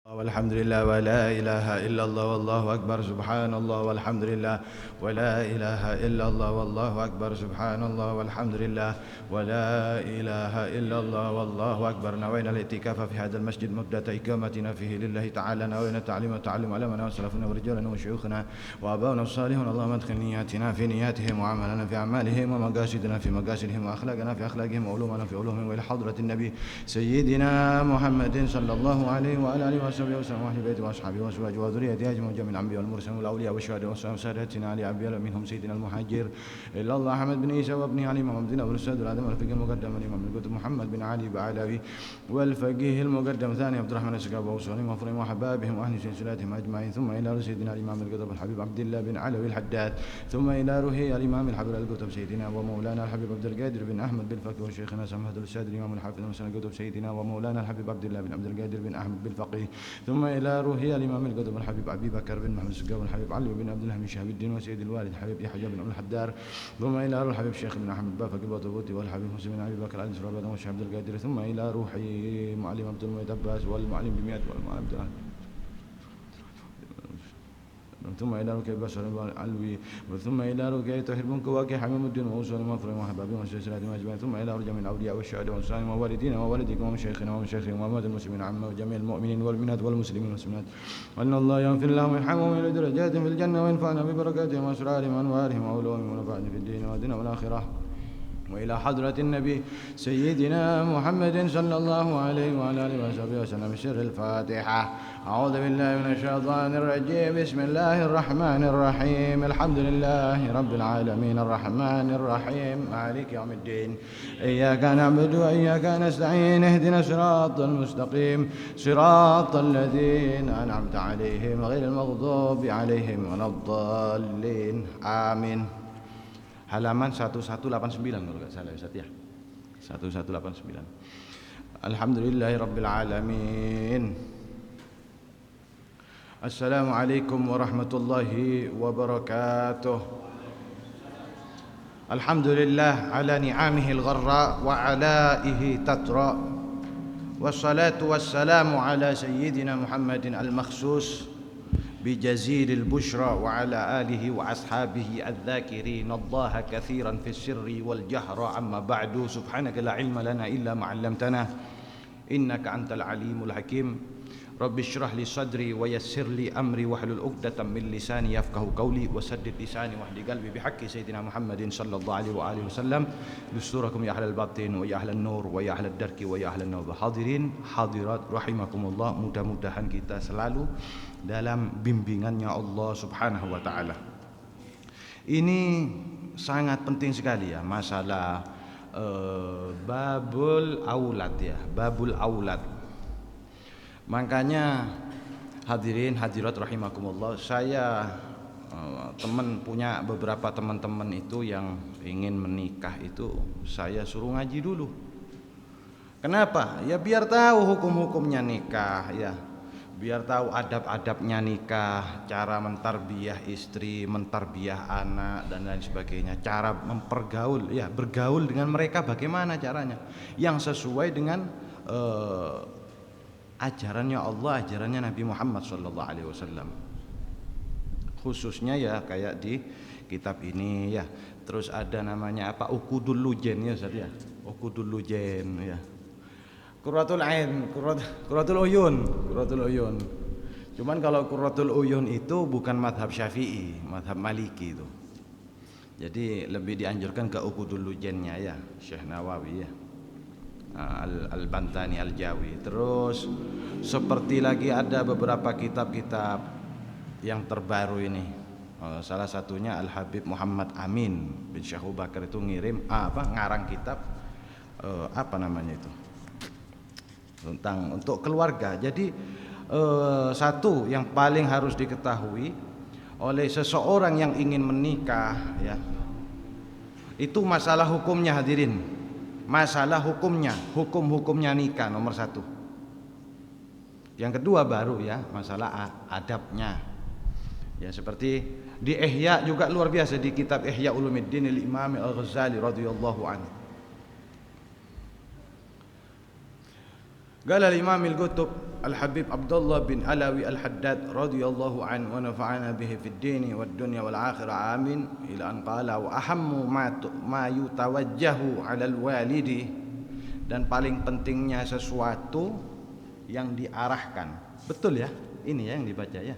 والحمد لله ولا إله إلا الله والله أكبر سبحان الله والحمد لله ولا إله إلا الله والله أكبر سبحان الله والحمد لله ولا إله إلا الله والله أكبر. نوينا الاعتكاف في هذا المسجد مدة إقامتنا فيه لله تعالى، نوينا التعليم والتعلم علمنا وسلفنا ورجالنا وشيوخنا وآباؤنا الصالحون. اللهم ادخل نياتنا في نياتهم وعملنا في أعمالهم ومقاصدنا في مقاصدهم وأخلاقنا في أخلاقهم وعلومنا في علومهم، وإلى حضرة النبي سيدنا محمد صلى الله عليه وعلى آله وصحبه وسلم وأهل بيته وأصحابه وأزواجه وذريته أجمعين، جميع الأنبياء والمرسلين والأولياء والشهداء والصالحين سادتنا علي أبي منهم سيدنا المهاجر إلا الله أحمد بن عيسى وابنه علي محمد بن أبو الساد والآدم والفقيه المقدم الإمام القدس محمد بن علي بعلوي والفقيه المقدم ثاني عبد الرحمن السقاف وصولهم وفرهم وحبابهم وأهل سلسلاتهم أجمعين، ثم إلى سيدنا الإمام القدس الحبيب عبد الله بن علوي الحداد، ثم إلى روحي الإمام الحبيب القدس سيدنا ومولانا الحبيب عبد القادر بن أحمد بالفقيه وشيخنا سماحة الأستاذ الإمام الحافظ المسلم القدس سيدنا ومولانا الحبيب عبد الله بن عبد القادر بن أحمد بالفقيه، ثم إلى روحي الإمام القدس الحبيب أبي بكر بن محمد السقاف الحبيب علي بن عبد الله بن شهاب الدين وسيد الوالد الحبيب يحيى بن عبد الحدار، ثم إلى روح الحبيب الشيخ بن أحمد بافق البطوطي والحبيب مسلم بن أبي بكر الأنس ربنا والشيخ عبد القادر، ثم إلى روحي معلم عبد المجيد عباس والمعلم بمئات والمعلم ثم إلى ركع بشر العلوي، ثم إلى ركع طاهر بن كواكي حميم الدين وأوصل مفرم وحبابي وسلسلة أجمعين، ثم إلى رجع من الأولياء والشهداء والصالحين ووالدينا ووالديكم ومشايخنا ومشايخهم وأموات المسلمين عامة وجميع المؤمنين والمؤمنات والمسلمين والمسلمات، وأن الله يغفر لهم ويرحمهم ويعلي درجاتهم في الجنة وينفعنا ببركاتهم وأسرارهم وأنوارهم وعلومهم ونفعنا في الدين والدنيا والآخرة، وإلى حضرة النبي سيدنا محمد صلى الله عليه وعلى آله وصحبه وسلم. سر الفاتحة. أعوذ بالله من الشيطان الرجيم. بسم الله الرحمن الرحيم. الحمد لله رب العالمين الرحمن الرحيم مالك يوم الدين، إياك نعبد وإياك نستعين، اهدنا الصراط المستقيم صراط الذين أنعمت عليهم غير المغضوب عليهم ولا الضالين آمين. Halaman 1189 kalau enggak salah Ustaz ya. 1189. Alhamdulillahirabbil alamin. Assalamualaikum warahmatullahi wabarakatuh. Alhamdulillah ala ni'amihil gharra wa alaihi tatra. Wassalatu wassalamu ala sayyidina Muhammadin al-makhsus بجزيل البشرى وعلى آله وأصحابه الذاكرين الله كثيرا في السر والجهر. أما بعد، سبحانك لا علم لنا إلا ما علمتنا إنك أنت العليم الحكيم. رب اشرح لي صدري ويسر لي أمري واحلل عقدة من لساني يفقهوا قولي وسدد لساني واهد قلبي بحق سيدنا محمد صلى الله عليه وآله وسلم. دستوركم يا أهل الباطن ويا أهل النور ويا أهل الدرك ويا أهل النوبة. Hadirin hadirat rahimakumullah, mudah-mudahan kita selalu dalam bimbingannya Allah Subhanahu wa taala. Ini sangat penting sekali ya, masalah babul aulad ya, babul aulad. Makanya hadirin hadirat rahimakumullah, saya punya beberapa teman-teman itu yang ingin menikah itu saya suruh ngaji dulu. Kenapa? Ya biar tahu hukum-hukumnya nikah ya. Biar tahu adab-adabnya nikah, cara mentarbiyah istri, mentarbiyah anak dan lain sebagainya, cara mempergaul ya, bergaul dengan mereka bagaimana caranya yang sesuai dengan ajarannya Allah, ajarannya Nabi Muhammad sallallahu alaihi wasallam. Khususnya ya kayak di kitab ini ya. Terus ada namanya apa? Uqudul Lujen ya Ustaz ya. Uqudul Lujen ya. Qurratul Ain, Qurratul Uyun, Qurratul Uyun. Cuman kalau Qurratul Uyun itu bukan madhab Syafi'i, madhab Maliki itu. Jadi lebih dianjurkan ke Uqudul Lujennya ya, Syekh Nawawi ya. Al-Bantani Al-Jawi. Terus seperti lagi ada beberapa kitab-kitab yang terbaru ini. Salah satunya Al-Habib Muhammad Amin bin Syekh Abu Bakar itu ngirim ngarang kitab apa namanya itu? Tentang untuk keluarga. Jadi satu yang paling harus diketahui oleh seseorang yang ingin menikah ya, itu masalah hukumnya hadirin. Masalah hukumnya, hukum-hukumnya nikah nomor satu. Yang kedua baru ya masalah adabnya. Ya seperti di Ihya juga luar biasa, di kitab Ihya Ulumuddin Al-Imam Al-Ghazali radhiyallahu anhu. Qala al-Imam al-Qutb Al-Habib Abdullah bin Alawi Al-Haddad radhiyallahu anhu wa nafa'ana bihi fid dini wad dunya wal akhirah amin ila an qala wa ahammu ma yutawajjahu 'alal walidi, dan paling pentingnya sesuatu yang diarahkan. Betul ya? Ini ya yang dibaca ya.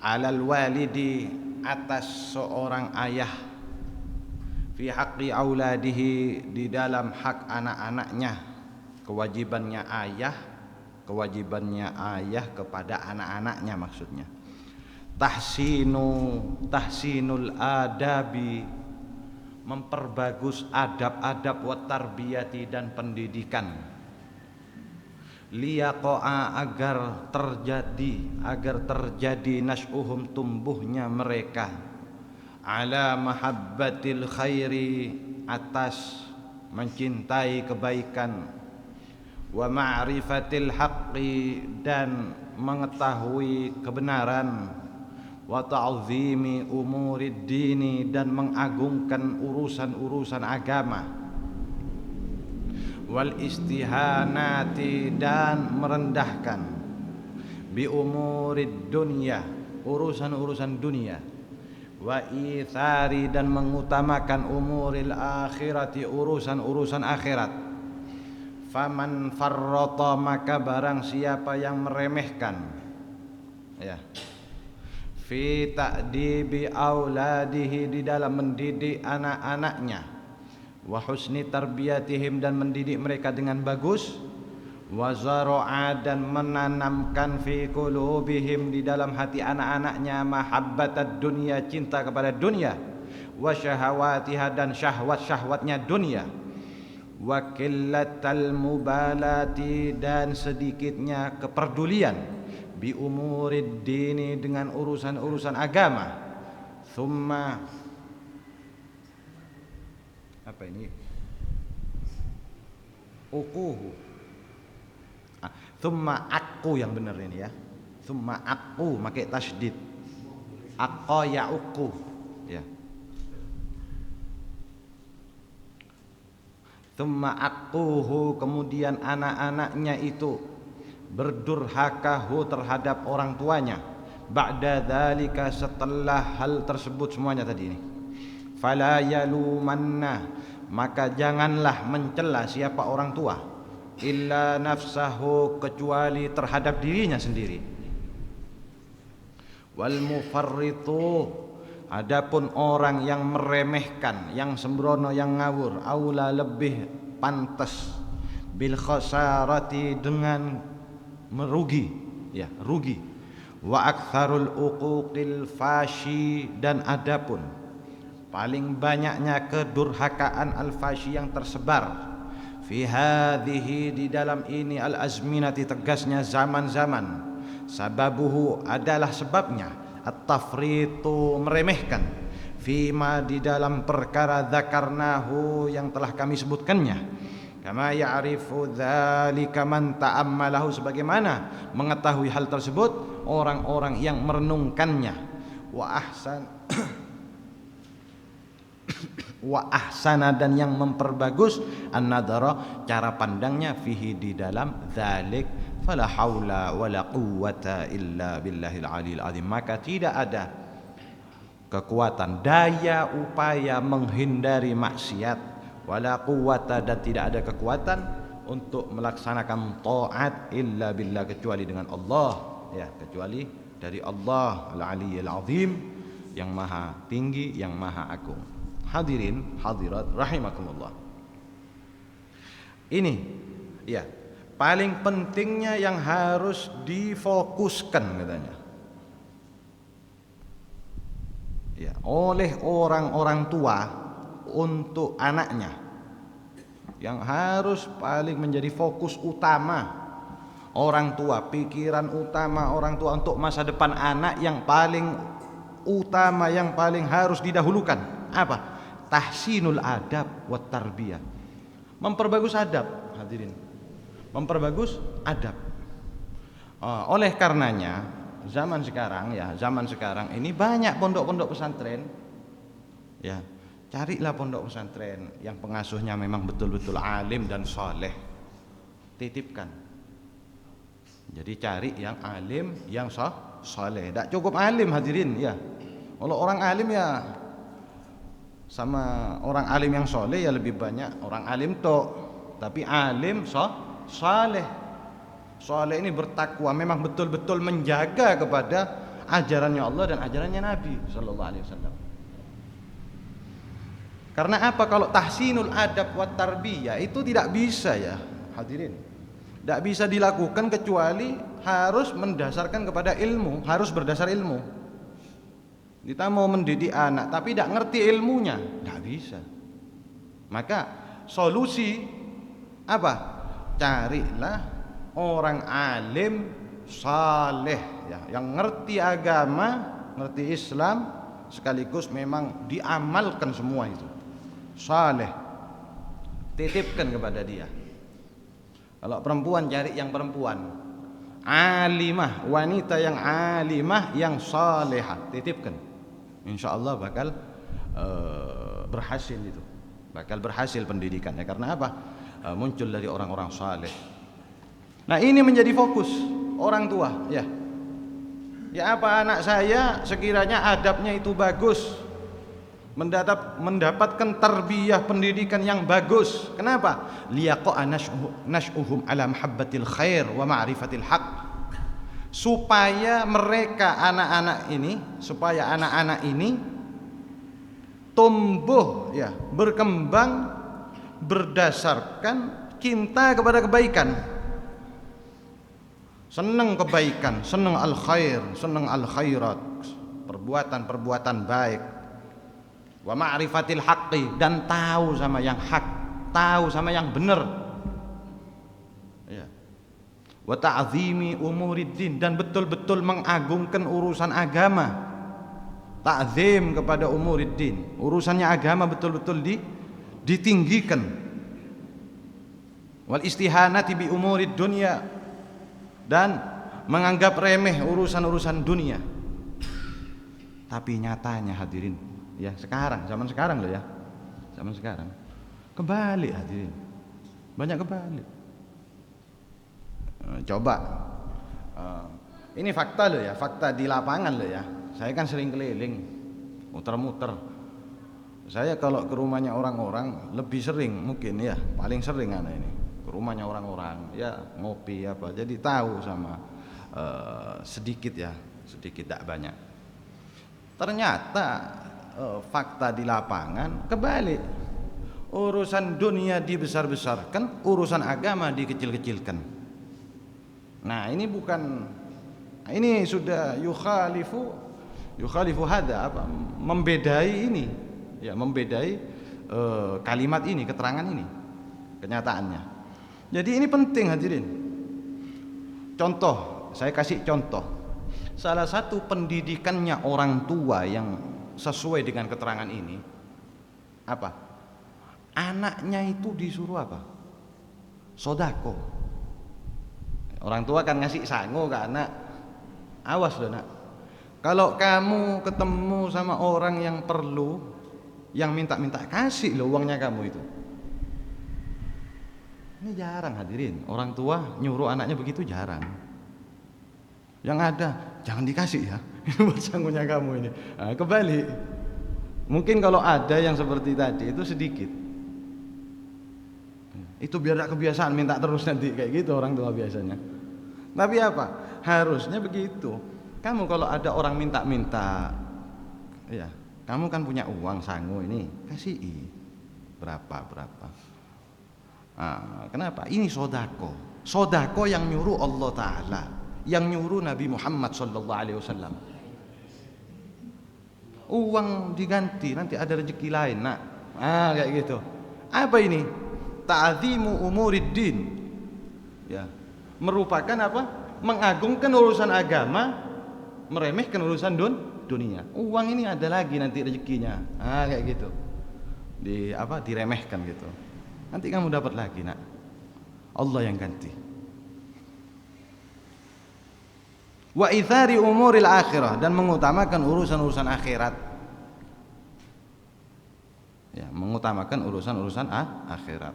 Alal walidi, atas seorang ayah, fi haqqi auladihi, di dalam hak anak-anaknya. Kewajibannya ayah kepada anak-anaknya maksudnya. Tahsinul adabi, memperbagus adab-adab, wa tarbiyati, dan pendidikan. Liyaqa'a, agar terjadi nas'uhum, tumbuhnya mereka, ala mahabbatil khairi, atas mencintai kebaikan, wa ma'rifatil haqqi, dan mengetahui kebenaran, wa ta'zimi umurid dini, dan mengagungkan urusan-urusan agama, wal istihanati, dan merendahkan, bi umurid dunya, urusan-urusan dunia, wa ithari, dan mengutamakan umuril akhirati, urusan-urusan akhirat. Faman farrata, maka barang siapa yang meremehkan, ya, fi ta'dibi auladihi, di dalam mendidik anak-anaknya, wa husni tarbiyatihim, dan mendidik mereka dengan bagus, wa zara'a, dan menanamkan fi qulubihim, di dalam hati anak-anaknya, mahabbatad dunya, cinta kepada dunia, wa syahawatiha, dan syahwat-syahwatnya dunia, wa qillatal mubalati, dan sedikitnya kepedulian, bi umurid dini, dengan urusan-urusan agama. Thumma, apa ini, ukuhu, thumma aku yang benar ini ya, thumma aku pakai tasydid, aqqa ya uku ya. Thumma aquhu, kemudian anak-anaknya itu berdurhakahu terhadap orang tuanya, ba'da dzalika, setelah hal tersebut semuanya tadi ini. Fala yalumanna, maka janganlah mencela siapa orang tua, illa nafsahu, kecuali terhadap dirinya sendiri. Wal mufarritu, adapun orang yang meremehkan, yang sembrono, yang ngawur, aula, lebih pantas, bil khasarati, dengan merugi, ya, rugi. Wa aktsarul uquqil fashi, dan adapun paling banyaknya kedurhakaan al-fashi yang tersebar, fi hadhihi, di dalam ini, al azminati, tegasnya zaman-zaman, sababuhu, adalah sebabnya, at-tafritu, meremehkan, fima, di dalam perkara, dzakarnahu, yang telah kami sebutkannya, kama ya'rifu dzalika man ta'ammalahu, sebagaimana mengetahui hal tersebut orang-orang yang merenungkannya. Wa ahsana, dan yang memperbagus, an-nadhara, cara pandangnya, fihi, di dalam, dzalik, fala haula wala quwwata illa billahil aliyil azim, maka tidak ada kekuatan, daya upaya menghindari maksiat, wala quwwata, dan tidak ada kekuatan untuk melaksanakan taat, illa billah, kecuali dengan Allah, ya, kecuali dari Allah al-aliyil azim, yang maha tinggi, yang maha agung. Hadirin hadirat rahimakumullah, ini ya paling pentingnya yang harus difokuskan katanya, ya, oleh orang-orang tua untuk anaknya, yang harus paling menjadi fokus utama orang tua, pikiran utama orang tua untuk masa depan anak, yang paling utama, yang paling harus didahulukan apa? Tahsinul adab wa tarbiyah, memperbagus adab, hadirin, memperbagus adab. Oleh karenanya zaman sekarang ini banyak pondok-pondok pesantren, ya, carilah pondok pesantren yang pengasuhnya memang betul-betul alim dan soleh, titipkan, Jadi cari yang alim, yang saleh. Tidak cukup alim hadirin ya. Kalau orang alim ya sama orang alim yang soleh ya lebih banyak orang alim toh. Tapi alim saleh. Saleh ini bertakwa, memang betul-betul menjaga kepada ajarannya Allah dan ajarannya Nabi sallallahu alaihi wasallam. Karena apa? Kalau tahsinul adab wa tarbiyah itu tidak bisa ya hadirin. Tidak bisa dilakukan kecuali harus mendasarkan kepada ilmu, harus berdasar ilmu. Kita mau mendidik anak tapi tidak ngerti ilmunya, tidak bisa. Maka solusi apa? Carilah orang alim saleh ya, yang ngerti agama, ngerti Islam, sekaligus memang diamalkan semua itu. Saleh, titipkan kepada dia. Kalau perempuan cari yang perempuan alimah, wanita yang alimah, yang salehah, titipkan. Insya Allah bakal berhasil itu, bakal berhasil pendidikannya. Karena apa? Muncul dari orang-orang saleh. Nah ini menjadi fokus orang tua ya. Ya apa anak saya sekiranya adabnya itu bagus, mendapatkan tarbiyah pendidikan yang bagus. Kenapa? Liyaqa nash'uhum ala mahabbatil khair wa ma'rifatil haq. Supaya mereka anak-anak ini tumbuh ya, berkembang berdasarkan cinta kepada kebaikan. Senang kebaikan, senang al-khair, senang al-khairat, perbuatan-perbuatan baik. Wa ma'rifatil haqqi, dan tahu sama yang hak, tahu sama yang benar. Ya. Wa ta'zimi umuriddin, dan betul-betul mengagungkan urusan agama. Ta'zim kepada umuriddin, urusannya agama betul-betul ditinggikan. Wal istihanati bi umurid dunya, dan menganggap remeh urusan-urusan dunia. Tapi nyatanya hadirin ya, zaman sekarang loh ya, zaman sekarang kebalik hadirin, banyak kebalik. Coba ini fakta loh ya, fakta di lapangan loh ya. Saya kan sering keliling, muter-muter. Saya kalau ke rumahnya orang-orang lebih sering mungkin ya, paling sering anak ini ke rumahnya orang-orang ya, ngopi apa, jadi tahu sama sedikit ya, sedikit tak banyak. Ternyata fakta di lapangan kebalik. Urusan dunia dibesar-besarkan, urusan agama dikecil-kecilkan. Nah ini bukan, ini sudah yukhalifu hadza, apa, membedai ini ya, membedai kalimat ini, keterangan ini, kenyataannya. Jadi ini penting hadirin. Contoh, saya kasih contoh. Salah satu pendidikannya orang tua yang sesuai dengan keterangan ini apa? Anaknya itu disuruh apa? Sodako. Orang tua kan ngasih sangu ke anak. Awas loh nak, kalau kamu ketemu sama orang yang perlu, yang minta-minta, kasih loh uangnya kamu itu. Ini jarang hadirin, orang tua nyuruh anaknya begitu jarang. Yang ada, jangan dikasih ya, ini buat sangunya kamu ini. Nah, kebalik. Mungkin kalau ada yang seperti tadi itu sedikit. Itu biar tak kebiasaan minta terus nanti kayak gitu orang tua biasanya. Tapi apa? Harusnya begitu. Kamu kalau ada orang minta-minta, ya, kamu kan punya uang sangu ini, kasih berapa. Nah, kenapa? Ini sodako. Sodako yang nyuruh Allah Ta'ala, yang nyuruh Nabi Muhammad SAW. Uang diganti, nanti ada rezeki lain nak. Kayak gitu. Apa ini? Ta'zimu umuriddin, ya, merupakan apa? Mengagungkan urusan agama, meremehkan urusan dunia. Uang ini ada lagi nanti rezekinya. Kayak gitu. Diremehkan gitu. Nanti kamu dapat lagi nak. Allah yang ganti. Wa itsari umuril akhirah, dan mengutamakan urusan-urusan akhirat. Ya, mengutamakan urusan-urusan akhirat.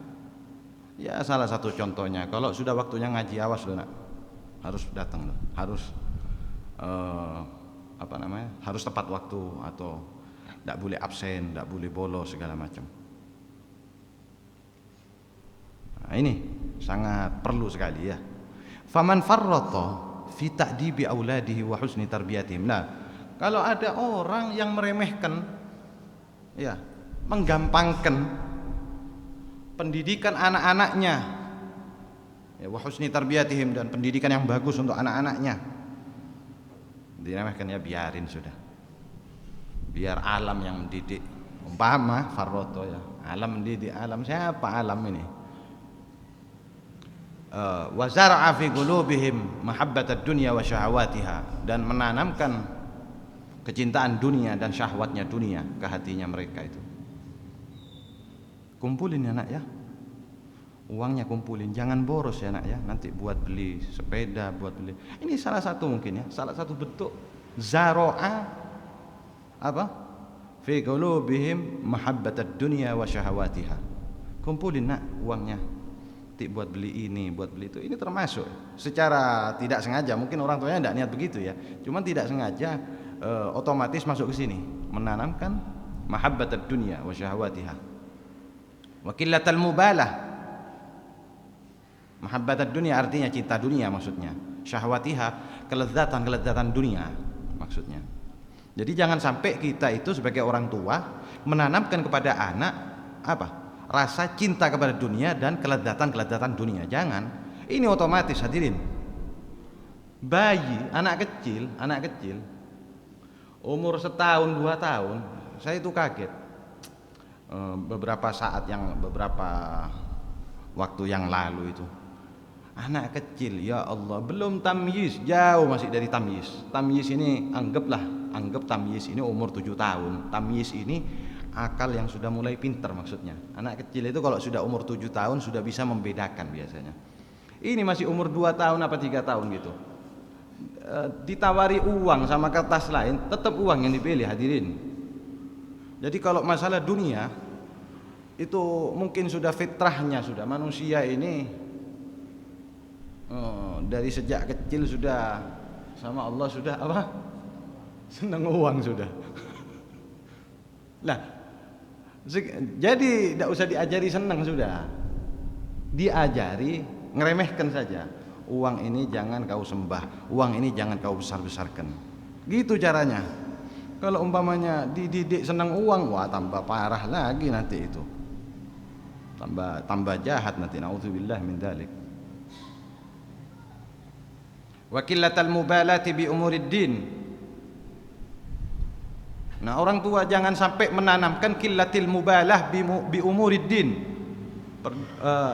Ya, salah satu contohnya kalau sudah waktunya ngaji, awas loh nak. harus datang loh. Harus harus tepat waktu, atau tidak boleh absen, tidak boleh bolos segala macam. Nah, ini sangat perlu sekali ya. Faman farrata fi ta'dibi auladihi wa husni tarbiyatihim. Nah, kalau ada orang yang meremehkan, ya, menggampangkan pendidikan anak-anaknya, ya, wa husni tarbiyatihim, dan pendidikan yang bagus untuk anak-anaknya, diremehkan, ya biarin sudah. Biar alam yang mendidik. Umpama farroto, ya, alam mendidik. Alam siapa alam ini? Wa zara'a fi qulubihim mahabbatad dunya wa syahawatiha, dan menanamkan kecintaan dunia dan syahwatnya dunia ke hatinya mereka itu. Kumpulin ya nak ya, uangnya kumpulin, jangan boros ya nak ya, nanti buat beli sepeda, buat beli. Ini salah satu mungkin ya, salah satu bentuk zara'a apa? Fi qulubihim mahabbatad dunya wa syahawatiha. Kumpulin nak uangnya, buat beli ini, buat beli itu. Ini termasuk secara tidak sengaja, mungkin orang tuanya tidak niat begitu ya, cuman tidak sengaja otomatis masuk ke sini, menanamkan mahabbatad dunya wa syahawatiha wa qillatal mubalah. Mahabbatad dunya artinya cinta dunia maksudnya, syahwatiha kelezatan dunia maksudnya. Jadi jangan sampai kita itu sebagai orang tua menanamkan kepada anak apa? Rasa cinta kepada dunia dan kelezatan dunia. Jangan. Ini otomatis hadirin. Bayi, anak kecil umur 1 tahun 2 tahun, saya itu kaget. Beberapa waktu yang lalu itu, anak kecil, ya Allah, belum tamyiz, jauh masih dari tamyiz. Tamyiz ini anggap tamyiz ini umur 7 tahun. Tamyiz ini akal yang sudah mulai pintar maksudnya. Anak kecil itu kalau sudah umur 7 tahun sudah bisa membedakan biasanya. Ini masih umur 2 tahun apa 3 tahun gitu. Ditawari uang sama kertas lain, tetap uang yang dipilih hadirin. Jadi kalau masalah dunia itu mungkin sudah fitrahnya, sudah manusia ini dari sejak kecil sudah sama Allah sudah apa? Senang uang sudah. Nah, jadi tidak usah diajari senang sudah, diajari ngeremehkan saja. Uang ini jangan kau sembah, uang ini jangan kau besar-besarkan. Gitu caranya. Kalau umpamanya dididik senang uang, wah tambah parah lagi nanti itu. Tambah jahat nanti, naudzubillah min dzalik. Wa qillatal mubalati bi umuriddin. Nah, orang tua jangan sampai menanamkan qillatil mubalah bi umuriddin.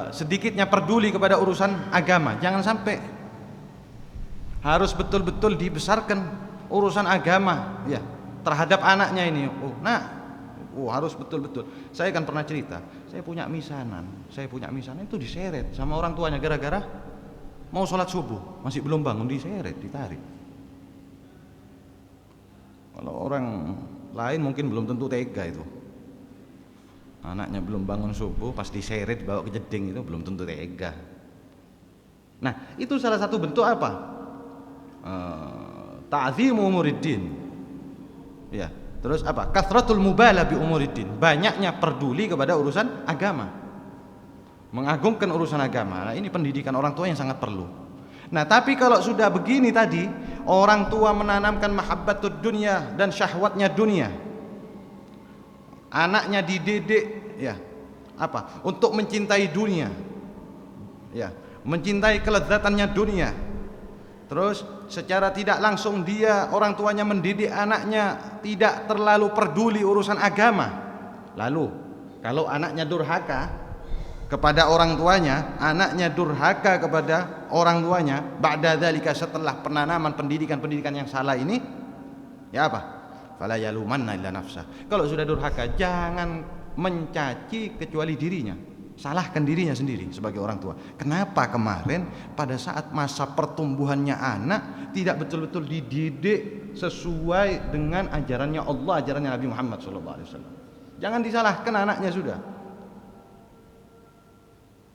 Sedikitnya peduli kepada urusan agama, jangan sampai. Harus betul-betul dibesarkan urusan agama ya terhadap anaknya ini. Harus betul-betul. Saya kan pernah cerita, saya punya misanan itu diseret sama orang tuanya gara-gara mau sholat subuh, masih belum bangun, diseret, ditarik. Kalau orang lain mungkin belum tentu tega itu. Anaknya belum bangun subuh pas diseret bawa ke jeding, itu belum tentu tega. Nah, itu salah satu bentuk apa? Ta'zimu umuriddin. Ya, terus apa? Kathratul mubalah bi umuriddin. Banyaknya peduli kepada urusan agama. Mengagungkan urusan agama. Nah, ini pendidikan orang tua yang sangat perlu. Nah, tapi kalau sudah begini tadi, orang tua menanamkan mahabbatud dunya dan syahwatnya dunia. Anaknya dididik ya apa? Untuk mencintai dunia. Ya, mencintai kelezatannya dunia. Terus secara tidak langsung dia, orang tuanya mendidik anaknya tidak terlalu peduli urusan agama. Lalu kalau anaknya durhaka kepada orang tuanya, anaknya durhaka kepada orang tuanya, ba'da dzalika, setelah penanaman pendidikan yang salah ini, ya apa? Fala yalumanna illa nafsah. Kalau sudah durhaka, jangan mencaci kecuali dirinya. Salahkan dirinya sendiri sebagai orang tua. Kenapa kemarin pada saat masa pertumbuhannya anak tidak betul-betul dididik sesuai dengan ajarannya Allah, ajarannya Nabi Muhammad SAW. Jangan disalahkan anaknya sudah.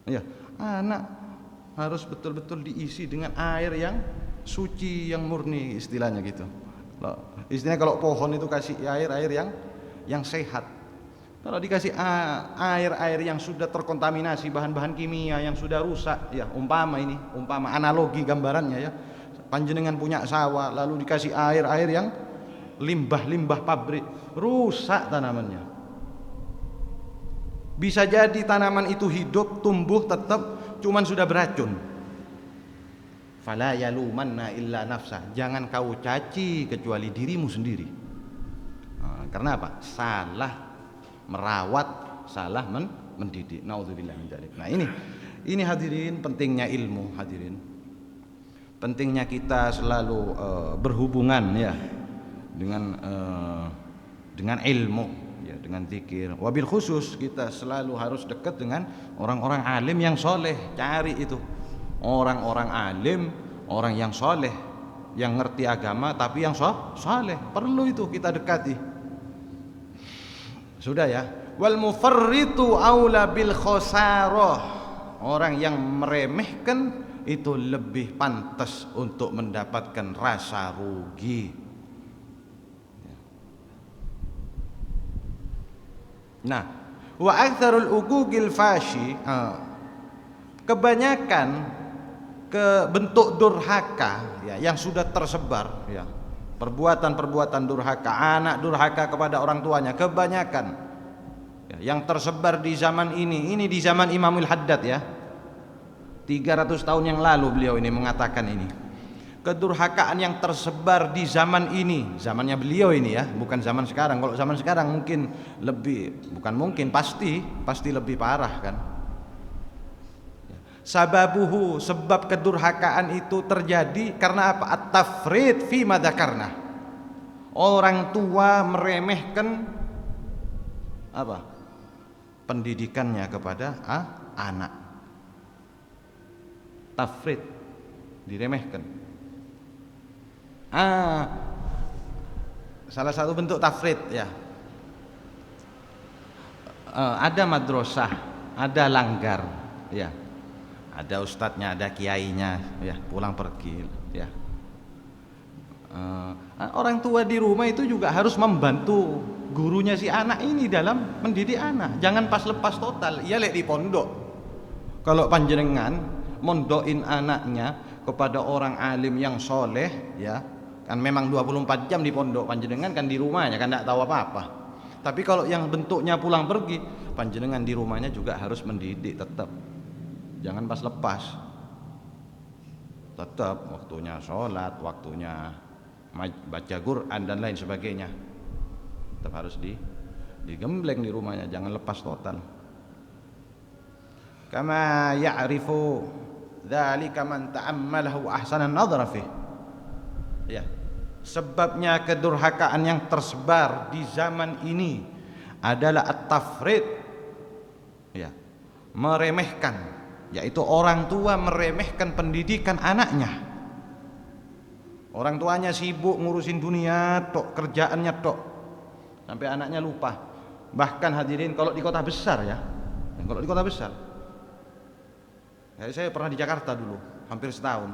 Ya, anak harus betul-betul diisi dengan air yang suci, yang murni, istilahnya gitu. Istilahnya kalau pohon itu kasih air yang sehat. Kalau dikasih air yang sudah terkontaminasi bahan-bahan kimia yang sudah rusak, ya umpama analogi gambarannya ya, panjenengan punya sawah lalu dikasih air yang limbah pabrik, rusak tanamannya. Bisa jadi tanaman itu hidup, tumbuh tetap, cuman sudah beracun. Fala yalumanna illa nafsah, jangan kau caci kecuali dirimu sendiri. Karena apa? Salah merawat, salah mendidik. Nauzubillah min dzalik. Nah, ini hadirin pentingnya ilmu, hadirin. Pentingnya kita selalu berhubungan ya dengan ilmu ya, dengan zikir. Wabil khusus kita selalu harus dekat dengan orang-orang alim yang soleh. Cari itu orang-orang alim, orang yang soleh, yang ngerti agama tapi yang soleh. Perlu itu kita dekati. Sudah ya. Wal mufarritu aula bil khosarah, orang yang meremehkan itu lebih pantas untuk mendapatkan rasa rugi. Nah, wa aktsarul uquqil fashi, kebanyakan bentuk durhaka ya yang sudah tersebar ya, perbuatan-perbuatan durhaka, anak durhaka kepada orang tuanya, kebanyakan ya, yang tersebar di zaman ini di zaman Imamul Haddad ya, 300 tahun yang lalu beliau ini mengatakan ini. Kedurhakaan yang tersebar di zaman ini, zamannya beliau ini ya, bukan zaman sekarang. Kalau zaman sekarang mungkin pasti lebih parah kan. Sababuhu, sebab kedurhakaan itu terjadi karena apa? At-tafrid fi ma dzakarna. Orang tua meremehkan apa? Pendidikannya kepada anak. Tafrid, diremehkan. Salah satu bentuk tafrid ya. Ada madrasah, ada langgar ya. Ada ustadznya, ada kiainya ya, pulang pergi ya. Orang tua di rumah itu juga harus membantu gurunya si anak ini dalam mendidik anak. Jangan pas lepas total. Iya lek di pondok. Kalau panjenengan mondokin anaknya kepada orang alim yang soleh ya, kan memang 24 jam di pondok, panjenengan kan di rumahnya kan tidak tahu apa-apa. Tapi kalau yang bentuknya pulang pergi, panjenengan di rumahnya juga harus mendidik tetap. Jangan pas lepas. Tetap waktunya sholat, waktunya baca Quran dan lain sebagainya. Tetap harus digembleng di rumahnya, jangan lepas total. Kama ya'rifu dzalika man ta'ammalahu ahsanan nadhara fih. Ya. Sebabnya kedurhakaan yang tersebar di zaman ini adalah at-tafrid. Ya. Meremehkan, yaitu orang tua meremehkan pendidikan anaknya. Orang tuanya sibuk ngurusin dunia tok, kerjaannya tok, sampai anaknya lupa. Bahkan hadirin kalau di kota besar ya, kalau di kota besar, saya pernah di Jakarta dulu hampir setahun.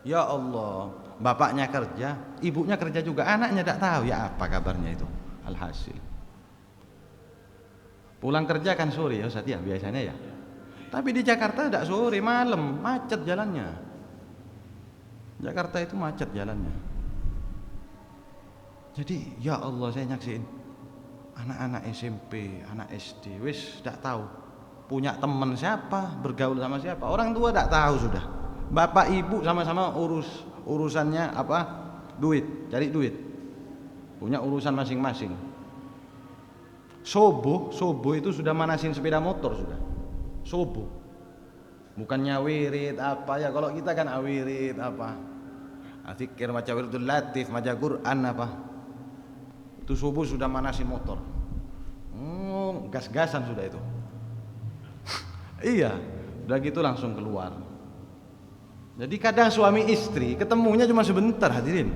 Ya Allah, bapaknya kerja, ibunya kerja juga, anaknya tidak tahu ya apa kabarnya itu. Alhasil pulang kerja kan sore ya Ustaz ya biasanya ya. Tapi di Jakarta tidak sore, malam, macet jalannya. Jakarta itu macet jalannya. Jadi ya Allah, saya nyaksiin anak-anak SMP, anak SD, wis tidak tahu punya teman siapa, bergaul sama siapa. Orang tua tidak tahu sudah. Bapak ibu sama-sama urusannya apa? Duit, cari duit. Punya urusan masing-masing. Sobo itu sudah manasin sepeda motor sudah. Subuh, bukannya wirid apa ya, kalau kita kan awirid apa, zikir maca wiridul latif, maca Quran apa, itu subuh sudah manasin motor, gas-gasan sudah itu. Iya, udah gitu langsung keluar. Jadi kadang suami istri ketemunya cuma sebentar hadirin,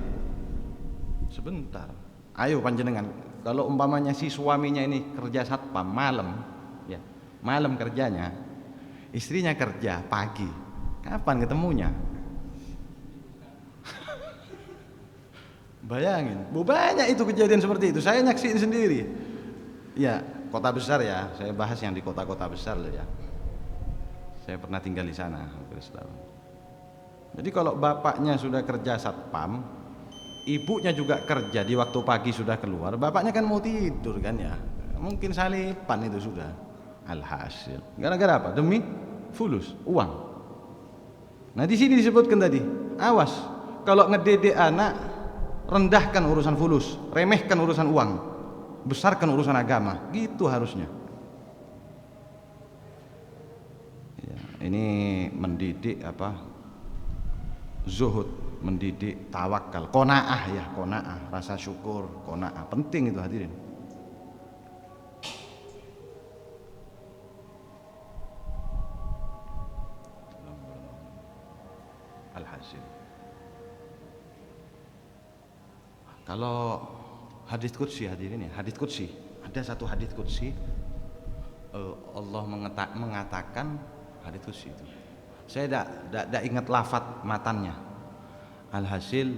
sebentar. Ayo panjenengan, kalau umpamanya si suaminya ini kerja satpam malam, ya malam kerjanya, Istrinya kerja pagi, kapan ketemunya? Bayangin, banyak itu kejadian seperti itu. Saya nyaksiin sendiri. Ya, kota besar ya. Saya bahas yang di kota-kota besar loh ya. Saya pernah tinggal di sana hampir setahun. Jadi kalau bapaknya sudah kerja satpam, ibunya juga kerja di waktu pagi sudah keluar, bapaknya kan mau tidur kan ya. Mungkin salipan itu sudah. Alhasil. Gara-gara apa? Demi fulus, uang. Nah di sini disebutkan tadi, awas kalau ngedidik anak, rendahkan urusan fulus, remehkan urusan uang, besarkan urusan agama, gitu harusnya. Ya, ini mendidik apa? Zuhud, mendidik tawakal, qanaah ya, qanaah, rasa syukur, qanaah, penting itu hadirin. Alhasil. Kalau hadits qudsi hadirin ya, hadits qudsi. Ada satu hadits qudsi Allah mengatakan hadits qudsi itu. Saya tidak ingat lafaz matannya. Alhasil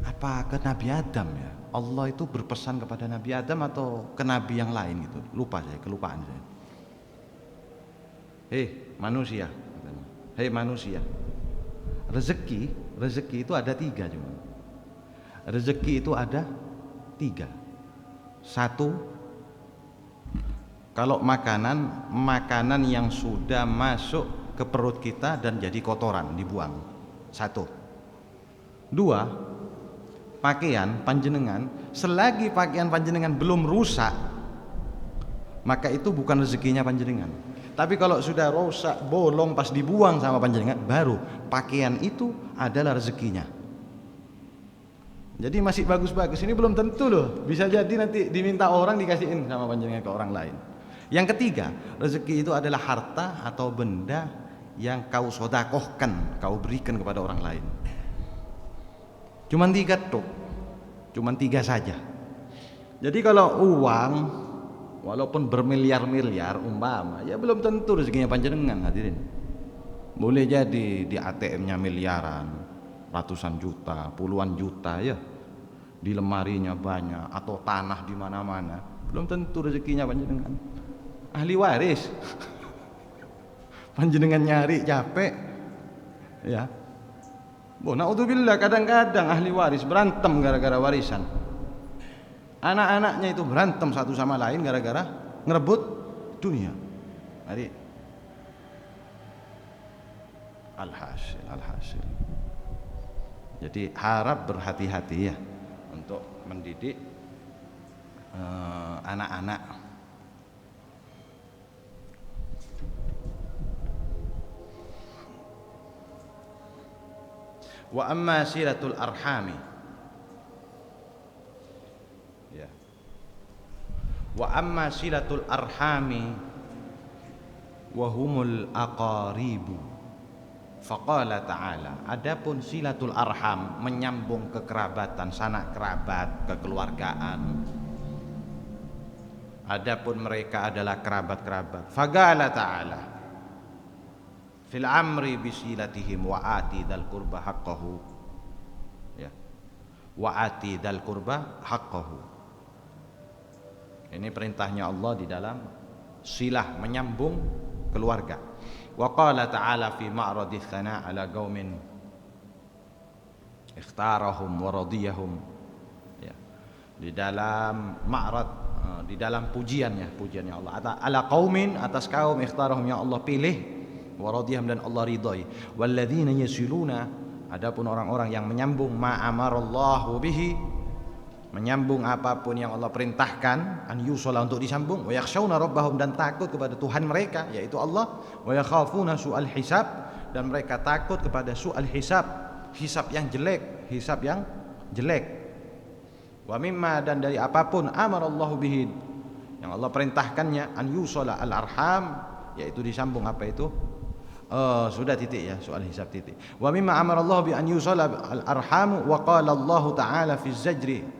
apa ke Nabi Adam ya? Allah itu berpesan kepada Nabi Adam atau ke nabi yang lain gitu. Lupa saya, kelupaan saya. Hei manusia, hei manusia. Rezeki itu ada 3 cuma. Rezeki itu ada 3. 1, kalau makanan yang sudah masuk ke perut kita dan jadi kotoran dibuang. 1. 2, pakaian panjenengan, selagi pakaian panjenengan belum rusak, maka itu bukan rezekinya panjenengan. Tapi kalau sudah rusak, bolong pas dibuang sama panjenengan, baru pakaian itu adalah rezekinya. Jadi masih bagus-bagus ini belum tentu loh. Bisa jadi nanti diminta orang dikasihin sama panjenengan ke orang lain. Yang ketiga, rezeki itu adalah harta atau benda yang kau sodakohkan, kau berikan kepada orang lain. Cuman 3 tuh, cuman 3 saja. Jadi kalau uang, walaupun bermiliar-miliar umpama, ya belum tentu rezekinya panjenengan hadirin. Boleh jadi di ATM-nya miliaran, ratusan juta, puluhan juta ya, di lemarinya banyak, atau tanah di mana-mana, belum tentu rezekinya panjenengan. Ahli waris, panjenengan nyari capek, ya. Naudzubillah, kadang-kadang ahli waris berantem gara-gara warisan. Anak-anaknya itu berantem satu sama lain gara-gara ngerebut dunia. Jadi alhasil. Jadi harap berhati-hati ya untuk mendidik anak-anak. Wa amma silatul arhami, ya. Wa amma silatul arhami wa humul aqaribu. Faqala ta'ala, adapun silatul arham, menyambung kekerabatan, sanak kerabat, kekeluargaan, adapun mereka adalah kerabat-kerabat. Faqala ta'ala fil amri bisilatihim wa ati dzal qurba haqqahu, ya, wa ati dzal qurba haqqahu. Ini perintahnya Allah di dalam silah, menyambung keluarga. Wa qala ta'ala fi ma'radith thana' ala qaumin ikhtarahum wa radiyahum, ya, di dalam ma'rad, di dalam pujiannya Allah ala qaumin, atas kaum ikhtarahum yang Allah pilih, wa radiyahum dan Allah ridhai. Walladzina yasiluna, adapun orang-orang yang menyambung ma amarallahu bihi, menyambung apapun yang Allah perintahkan, an yusalla, untuk disambung, wa yakhshawna rabbahum, dan takut kepada Tuhan mereka yaitu Allah, wa yakhafuna su'al hisab, dan mereka takut kepada su'al hisab, hisab yang jelek, hisab yang jelek. Wa mimma, dan dari apapun amarallahu bihi, yang Allah perintahkannya, an yusalla al arham, yaitu disambung apa itu? Sudah titik ya, soal hisab titik. Wa mimma amarallahu bi an yusalla al arham, wa qala Allah ta'ala fi zajri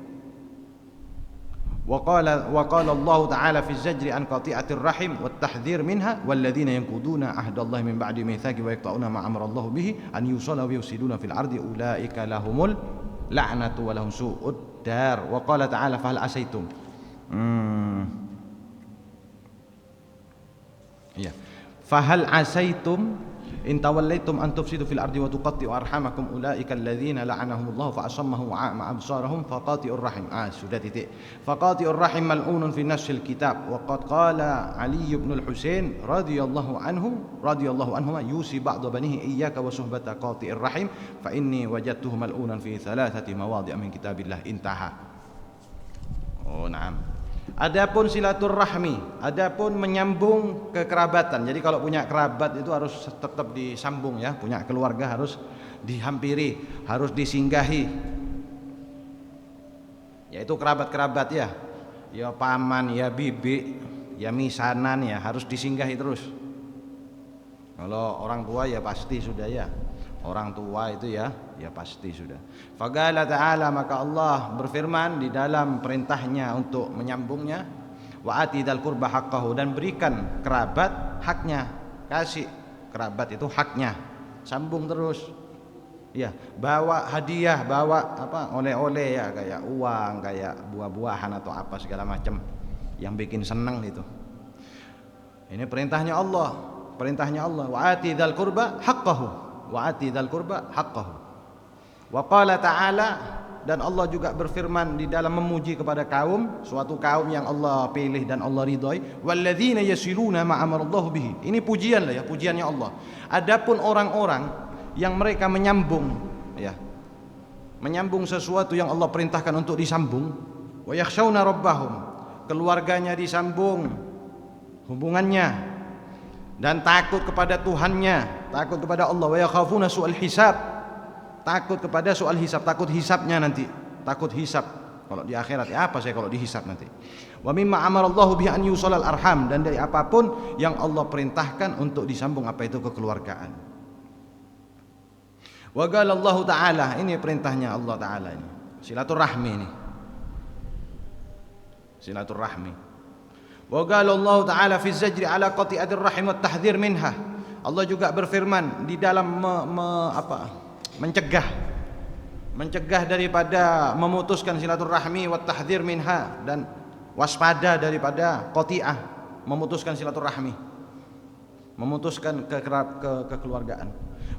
وقال الله تعالى في الزجر عن قطيعة الرحم والتحذير منها والذين ينقضون عهد الله من بعد ميثاقه ويقطعون ما أمر الله به أن يوصل ويفسدون في الأرض أولئك لهم اللعنة ولهم سوء الدار. وقال تعالى فهل عسيتم فهل عسيتم in tawallaitum an tufsidu fil ardi wa tuqatti'u arhamakum ulaika alladzina la'anahumullahu fa asammahum wa a'ma absarahum faqati'ur rahim. Sudah titik. Faqati'ur rahim mal'unun fi nafsil kitab wa qad qala Ali ibn al-Husain radhiyallahu anhu yusi ba'd banihi iyyaka wa suhbata qati'ir rahim fa inni wajadtuhu mal'unan fi thalathati mawadhi' min kitabillah. Intaha. Na'am. Adapun silaturahmi, adapun menyambung kekerabatan. Jadi kalau punya kerabat itu harus tetap disambung ya, punya keluarga harus dihampiri, harus disinggahi. Yaitu kerabat-kerabat ya. Ya paman, ya bibi, ya misanan ya harus disinggahi terus. Kalau orang tua ya pasti sudah ya. Orang tua itu ya pasti sudah. Faqala ta'ala, maka Allah berfirman di dalam perintahnya untuk menyambungnya, wa atidal qurba haqqahu, dan berikan kerabat haknya. Kasih kerabat itu haknya. Sambung terus. Ya, bawa hadiah, bawa oleh-oleh ya, kayak uang, kayak buah-buahan atau apa segala macam yang bikin senang itu. Ini perintahnya Allah. Wa atidal qurba haqqahu. Wa atidal qurba haqqahu. Wa qala ta'ala, dan Allah juga berfirman di dalam memuji kepada suatu kaum yang Allah pilih dan Allah ridhoi, walladzina yasiluna ma amarallahu bihi. Ini pujian lah ya, pujiannya Allah. Adapun orang-orang yang mereka menyambung sesuatu yang Allah perintahkan untuk disambung, wa yakhshawna rabbahum, keluarganya disambung hubungannya, dan takut kepada Tuhannya, takut kepada Allah, wa yakhafuna su'al hisab, takut kepada soal hisab, takut hisabnya nanti, takut hisab kalau di akhirat. Apa saya kalau dihisab nanti? Wa mimma amarallahu bihi an yusalal arham, dan dari apapun yang Allah perintahkan untuk disambung apa itu kekeluargaan. Wa qala Allah Ta'ala, ini perintahnya Allah Ta'ala ini. Silaturahmi ini. Silaturahmi. Wa qala Allah Ta'ala fi zajri ala qati'atir rahim wat tahdhir minha. Allah juga berfirman di dalam mencegah daripada memutuskan silaturahmi, wat tahdhir minha, dan waspada daripada qati'ah, memutuskan silaturahmi, memutuskan kekeluargaan.